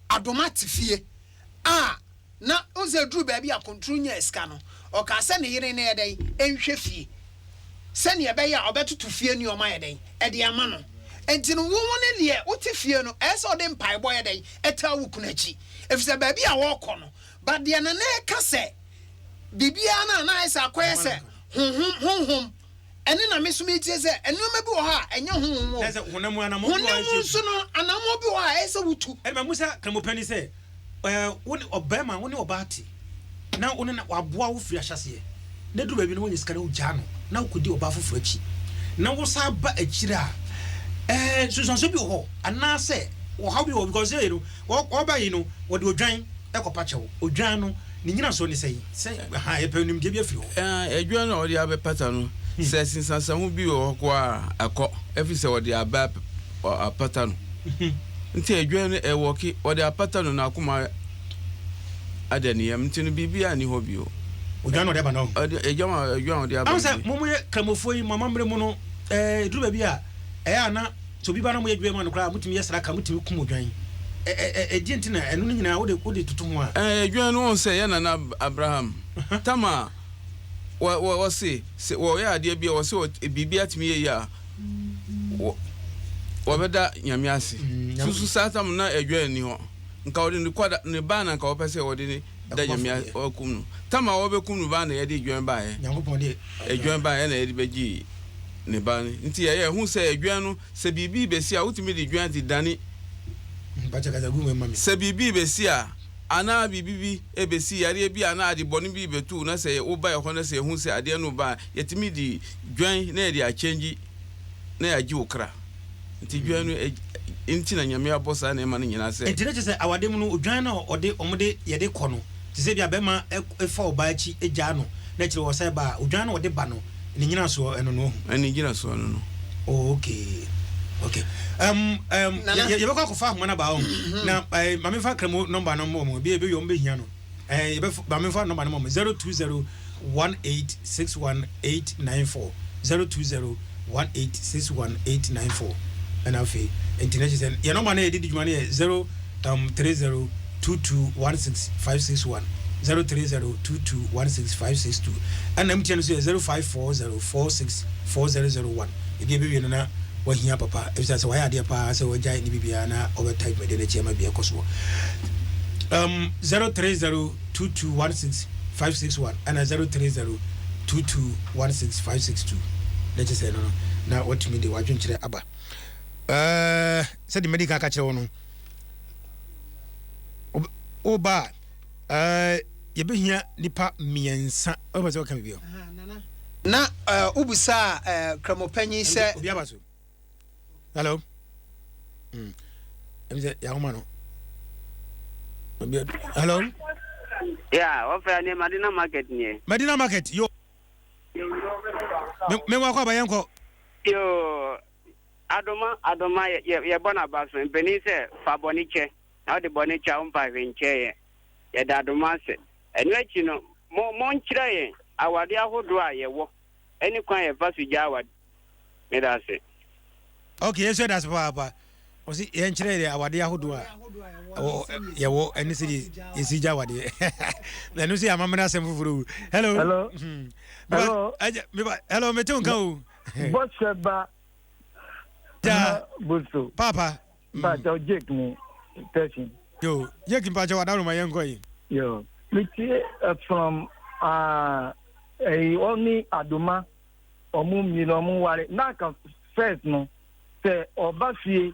Speaker 2: adomatifie na oze dru ba bia control nya eska no o ka se ne yire ne yedai enhwe fie sani ebe ya obetutu fie ni oma yedai e de ama no enti no wo ne de wote fie no ese ode mpai boy yedai eta wukunachi efise ba bia wo kɔ no ba de na na ka se bibia na ese akoyese honhom ene na mesumi tie se enoma bi wo ha enye honhom wo
Speaker 1: ese honamu anamo bi wo
Speaker 2: so no anamo bi wo ha ese wutu
Speaker 1: e ma musa kramopani se woni obema woni obati na woni na waboa wo firi ahyase na du ba bi no woni skara wo gya no na ukudi oba foforo achi na wo sa ba achira so bi ho ana se wo ha bi ho because you know wo ba yi no wo de odwan ekopa chewo odwan no ni nyina so ni sei ha e pe nim de bi afiri ho
Speaker 7: edwan na wo de abepata no se sinsansa hu bi wo ko a akọ efi se wo de aba apata no nti edwan no e wo ki wo de apata no na akoma adaniyam ntino bibia ni ho bio
Speaker 1: odwan no de ba no
Speaker 7: edwan de aba
Speaker 1: am say mo ye kramofo yi mama mre mu no duru ba bi a ana so bi ba na mo ye dwe mu no kra mutimi ye sra ka mutimi kum odwan di ntina eno no nyina wo de tutu ho a
Speaker 7: edwan no say ye na Abraham tama wo se wo ya ade bia wo se bibia timi ye ya wo beda nyame ase susu satam na edwan ni ho nka wo de ni kwada ne ba na nka wo pese wo de ni da nyame akum no tama wo be kum no ba na ye de edwan ba ye
Speaker 1: nyankopon de
Speaker 7: edwan ba ye na ye de beji ne ba ni nti ye hu se edwan no se bibi besi a utimi de edwan ti dani
Speaker 1: ba cha kaza gumu mami
Speaker 7: se bibi besi a ana bibi ebesi yare bi ana ade boni bi betu na se wo ba ye ho na se hu se ade no ba yetimi di dwan na ye de a change na ya ji okra nti dwan no nti na nyame abosa na ema no nyina se
Speaker 1: nti na che se awade mu no odwan na ode omde ye de kɔ no ti se bia be ma efa oba achi eja no na kire wo sai ba odwan na ode ba no ni nyina so eno no
Speaker 7: ani nyina so no
Speaker 1: okay ye be kwa fa ho na ba o na ma me fa kremo number no mo bi yo mbe hia no ye be ba me fa number no mo 0201861894 0201861894 and afi international ye number na ye di djuma na 03022165661 03022165662 and MTN so 0540464001 e bi bi no na wahia papa e say why ade pa say wajai ni bibia na overtype me de na chema bi ekoso 03022165661 and 03022165662 let us say no na what me dey wadwen kire aba say the medical ka kire wono oba ye behia nipa miensa oba say kan bibio
Speaker 2: na ubusa kramopanyi se
Speaker 1: obi abaso hello emze ya homano hello
Speaker 8: yeah ofa ni Medina market ni
Speaker 1: Medina market yo me wa kwa bayanko
Speaker 8: yo adoma ye bona baso mpeni se fa boniche na de boniche umpa venche ye da adoma se enwechi no mo nchire ye awade ahodo a ye wo eni kwan ye fa suja awade me da se
Speaker 1: okay yes that's papa o si ye nchire ye awade ahodo a ye wo eni si isija awade na no si amamena asem fufuru hello hello me tun kan
Speaker 9: Bosheba
Speaker 1: ja
Speaker 9: Busu
Speaker 1: papa
Speaker 9: ba jo Jake ni person
Speaker 1: yo Jake mpa jo wadaro mayenko yi
Speaker 9: yo miti from only Adoma omu mi no mu ware na ka first no se obafie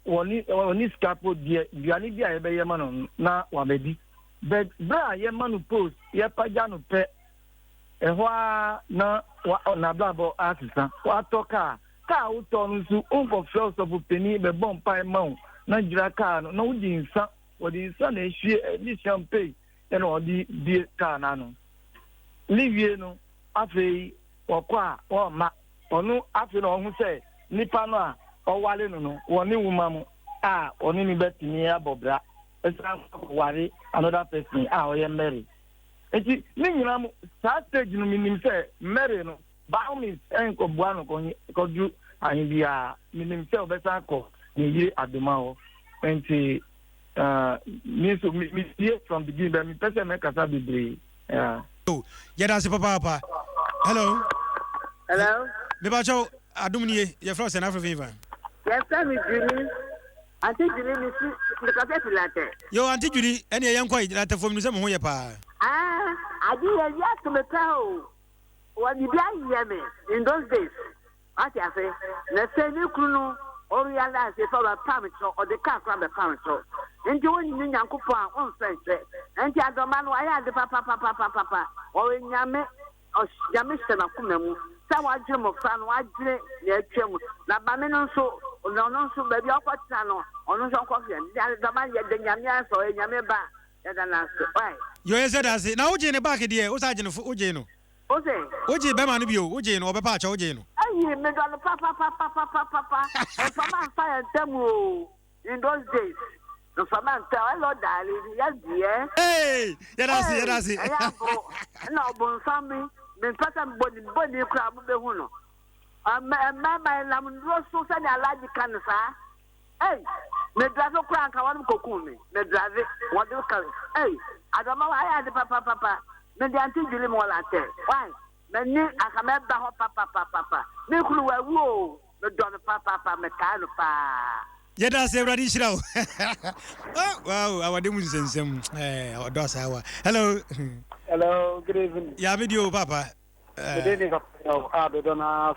Speaker 9: oni scapo die biani bia ye be ye ma no na wabedi but bra ye ma no post ye paja no pe ehwa na blabo asisa wa toka ka uto nsu unko flows of penny be bompa ma na jira ka no na udi nsa wodi nsa na ehwie ni champagne ena odi die ka na no livie no afei wakwa o ma onu afei no hu se nipa no a owale no woni wuma mu oni ni betini abobra esa ware another person oye Mary eti ni nyina mu sa stage no minim se Mary no ba mi enko bua no ko ju ayin bia minim se obesa ko ni yi Adoma ho enti me from beginning but me person make kasa bebre
Speaker 1: oh yeah that's papa hello me ba cho Adom ni ye from South Africa
Speaker 10: yes me Juni anti Juni ni si ka se filate
Speaker 1: yo anti Juni ene ye nkwa ilate fom ni se mo ho ye pa
Speaker 10: adi ye ya to me ka o wa ni bia ye me in those days ati afi na se ni kunu o realize if our pamcho or the car from the pamcho nti woni ni nyankopon a on sense nti Adoma no aya de papa o nyame o nyame se na kuma mu sa wadwe mo fra no wadwe na atwam na ba me no so no so ba bi akwata no ono so kwafia ndi Adoma ye de nyame aso nyame ba ya da na so why
Speaker 1: yo ye said as na oje ne back there o sa je no oje no oje be ma no bi o oje no obepa acha oje no
Speaker 10: ayi me do papa and from fire them in those days no famanta hello darling ya die
Speaker 1: hey ya see
Speaker 10: na obon family me pasa boni kra mo be hu no mama na mro so sa na alaji kan sa hey me drive kra kan wan kokun me drive what do kan hey adama wa ya de papa me de anti juli mo la te why me ni akame ba ho papa me kulu wa wo me don papa me ka no pa
Speaker 1: Yeda se bradi shiraw. Oh wow, awade mu nsensem. Odo sawa. Hello,
Speaker 9: good evening.
Speaker 1: Ya video papa.
Speaker 9: Good evening. I don't know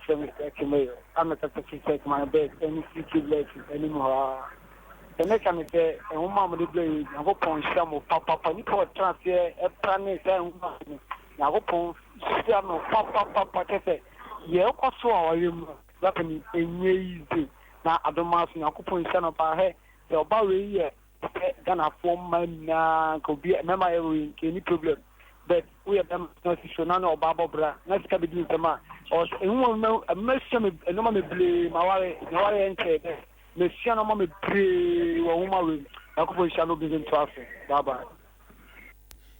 Speaker 9: I'm a take my bed any future lessons anymore. The next time say a woman will play I go pon shamo papa ni ko transfer e plan say na go pon shamo papa tete ye ko so awale that can easy na adomas na kupon shano pa he the oba we here Ghana form man na ko be mema any problem but we have them no so na no oba bra na sika be din tema or won no amesha no ma me ble ma ware enche me sia no ma me ble wo huma we na kupon shano be din traffic bye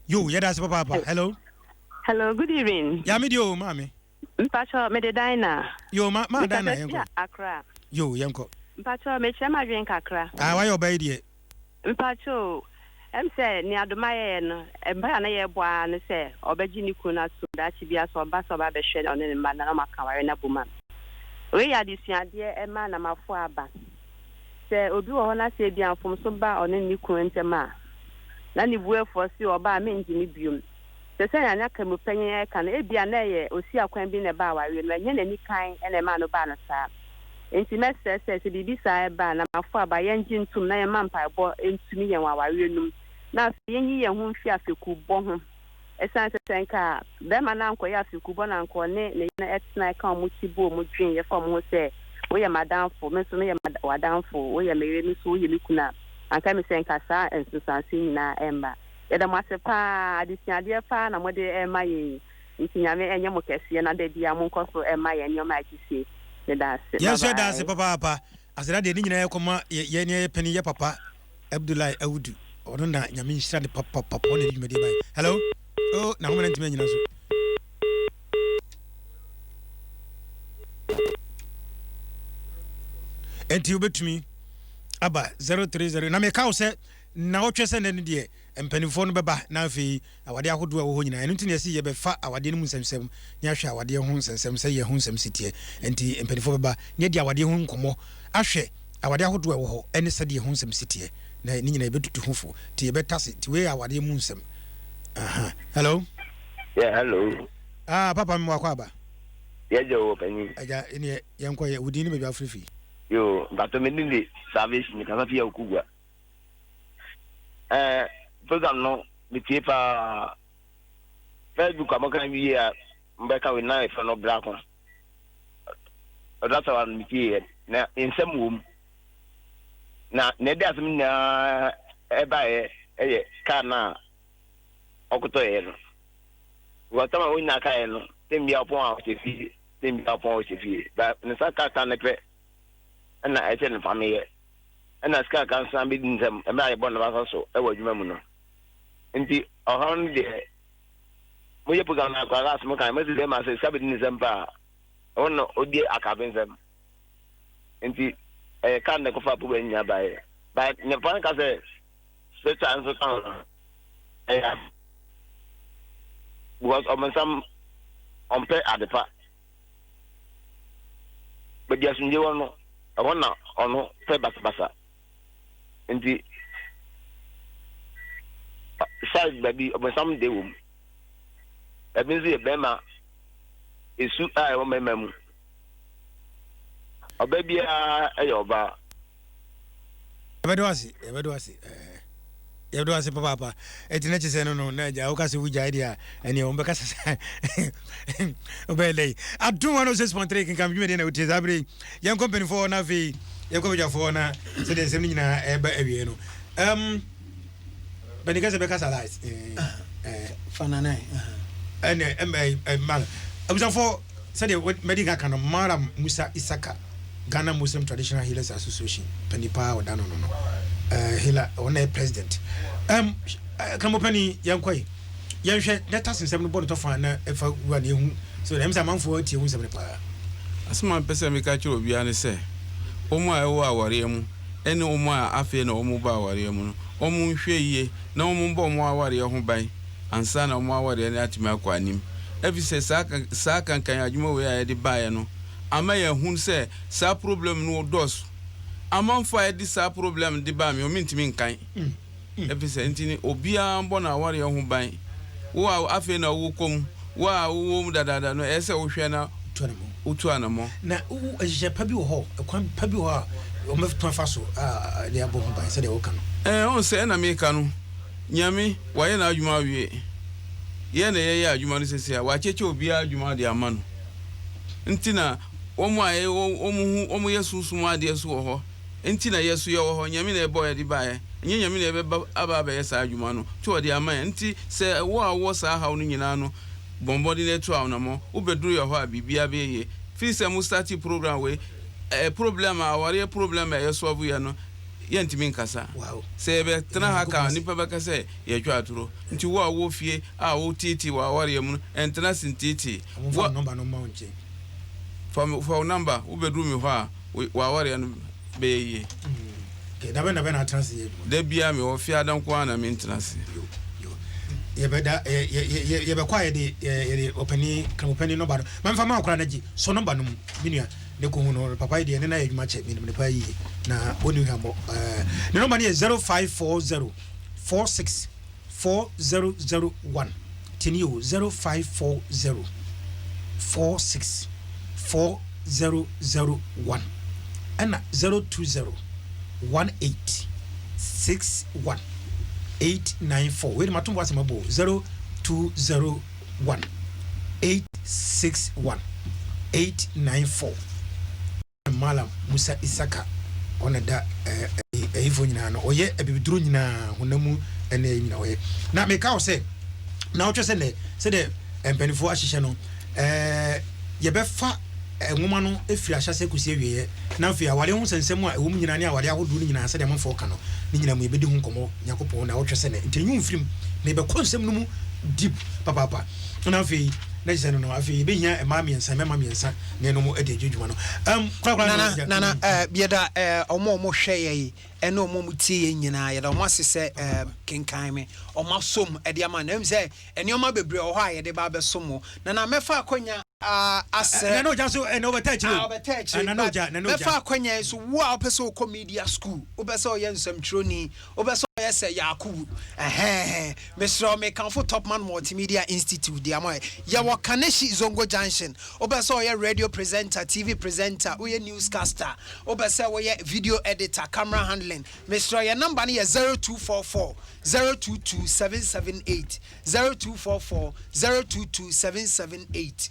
Speaker 1: yo yeda se papa
Speaker 11: hello good evening
Speaker 1: ya me dio mami
Speaker 11: mpacho me de dina
Speaker 1: yo ma dina yenko
Speaker 11: Accra
Speaker 1: yo yenko
Speaker 11: mpacho me chema dwen kakra
Speaker 1: why obey die
Speaker 11: mpacho say ni adomaye no embra na ye boa ne say obeji ni kuna so da chi bia so ba be hwe on ne ma na maka ware na buma we ya disuade e ma na mafo aba say obi wo na say bia mfom so ba on ni kuna ntema na ni buefo si oba me njini biom say anya ka mu panyen e kan e bia na ye osi akwan bi ne ba ware no nya na ni kan e na ma no ba na sa enti message bibi sa ba na mafo aba ye njintum na ye mampa bo entumi ye waware num na yenyi ye hu mfi afeku bo ho esan senka be ma na nko ya afeku bo na nko ne na etna ka mu ti bo mu dwen ye fo mu se wo ye madamfo me so me ye madamfo wo ye mere mi so wo ye mikuna anka me senka sa ensusansi na emba ye da masepa adisiade pa na mode ema ye ntinyame enye mo kese na da bia mo nko so ema ye nyoma akisi
Speaker 1: yes that's papa asira de ni nyina yakoma ye ne pani ye papa Abdullahi Awudu ono na nyame nhira de papa on de dwumade bai hello oh na homa ntime nyina so enti obetumi aba 030 na me kawo se na wotwe se ne de empanifo no beba na afi awade ahodo a wo nyina enu ntine se ye befa awade no nsemsem nya hwe awade ho nsemsem se ye ho nsem sitie enti empanifo beba nya di awade ho nkomo ahwe awade ahodo a wo ho ene se de ho nsem sitie na ni nyina betutu hofo ti ye betase ti we awade mu nsem aha hello
Speaker 12: hello
Speaker 1: papa me wakwa ba
Speaker 12: ye jo pani
Speaker 1: aja ene yenko ye wudi ni be afrifi
Speaker 12: yo bato me ni service ni kasa pia okugwa program no bitie pa Facebook amaka wi ya mbeka we na ife no bra ko odata wan bitie na insem wom na ne da asem na eba ye kana okoto ye no wata ma wona ka ye no tembia pon a chefi ba ne saka ka ne pe na eche ne family na ska kan san bi nsem e ma ye bon ba so e wadwuma mu no nti ohon de mo ye program na kwa gas mo kan me de ma se sabi nsem pa ono odi akabe nsem nti kan ne ko fa bu nya ba ye ba ne pan ka se chance kan because on some on pay adepa but dia sunje wono awona ono pay basa nti side baby on some day wom ebinzi e bema esu ai wo memam obabia ayoba
Speaker 1: yedo ase papa etine chese no na ja o kase wuja idea ene o mbeka sasa obelei Adom 106.3 Kenkan dwumade na utie zabre yan company for na fi yan ko bja for na se de sem nyina eba awie no benika se beka salais
Speaker 2: fanana
Speaker 1: ene mal abusan for se de medical kan Maram Musa Isaka Ghana Muslim Traditional Healers Association panipa o dano no Hila on a president Kramopani Yankoi Yanshe that has in 7 body to find if I run you so them some for 80 who's a power
Speaker 7: as my person make a true be say Oma ewa awariemu ene oma afi na omu ba awariemu no omu hwe ye na omu bo mo aware ho ban ansa na omu aware ne atimi akwa anim efi se sa kan adwuma we ya de bae no ama ya hun se sa problem no dos amanfo ya di sa problem de ba me o mintimi nkan efi se ntini obia mbo na aware ho ban wo afi na wo kom wo mu dadada no ese wo hwe na utu anamo
Speaker 1: na je pabi ho kwan pabi ho o mefto faso de abo ho ban se de wo kan
Speaker 7: on se na me kanu nyame waye na adwuma wie ye na ye adwuma no sese a wa cheche obi adwuma de amano ntina omu aye omu yesusu mu ade so ho ntina yesu ye ho nyame na ebo ye de bae nyame na ebe aba yesa adwuma no to de aman nti se wo sa ha no nyina no bombodi netu awonamo ubeduru yo ho abibia be ye fi se mu start program we problem aware problem e solve ye no ye ntimi nkasa
Speaker 1: wow
Speaker 7: se be tena haka nipa beka se ye twa aturo nti wo fie wo titi wa aware mu entena sintiti
Speaker 1: wo number no ma onche
Speaker 7: for number ubeduru mi ho a wa aware no be ye
Speaker 1: okay da be na translate
Speaker 7: de bia mi wo fie adan kwa na maintenance
Speaker 1: yebeda yebe kwa ye openi Kramopani no ba manfa ma akora na ji so number no minua ne ko hu no papa ide ne na yedwuma che ne pa yi na oni hamo ne number ne 0540 46 4001 tinio 0540 46 4001 and 020 18 61 894 wait matumbo asema bo 0201 861 894 Malam Musa Isaka ona da evo nyina no oye ebibiduru nyina honamu ene nyina oye na meka o se na o twese ne se de empanifo ahihye no yebefa nwoma no efiri ahyase kusi ewiye na afia wale hu sensem a ewum nyina ne awale ahodu nyina se de manfo ka no ni nyina mu ebedi hu nkomo yakopon na o twese ne ntenyu mfirim na ebe konsem no mu deep papa na afia na jisano no afia be hia emamiensa memamiensa ne no mu ede adwuma no
Speaker 2: nana bieda omo hwe ye ene omo mutie ye nyina ye da omo asese kenkan me omo som ede ama na mse ene omo bebre o ho a ye de ba besom na mefa akonya asere
Speaker 1: no jaso ene overtouch
Speaker 2: no mefa akonya so wo a opese media school obese o ye nsɛmtweroni obese o ye se Yakubu Mr. Mekanfo Topman Multimedia Institute dia mo ye wo Kaneshi Zongo Junction obese o ye radio presenter TV presenter o ye newscaster obese o ye video editor camera handling Mr. your number is 0244 022 778 0244 022 778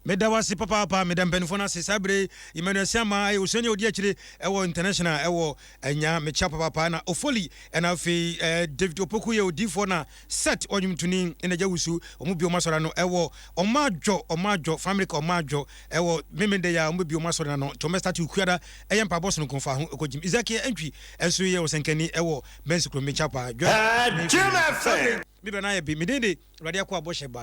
Speaker 1: medawasi papa medam benfona se sabre Emmanuel Siama usoni odi akire ewo international ewo anya mecha papa na ofoli na afi David Opoku ye odifo na set onwumtuni enaja wusu omubi omasora no ewo omadwo family ko omadwo ewo memende ya omubi omasora no to mestati ukuada eyempa boss no konfa ho ekojim Izaki entwi enso ye osenkani ewo bensikro mecha pa bibe na ye bi medende radio akwa bosheba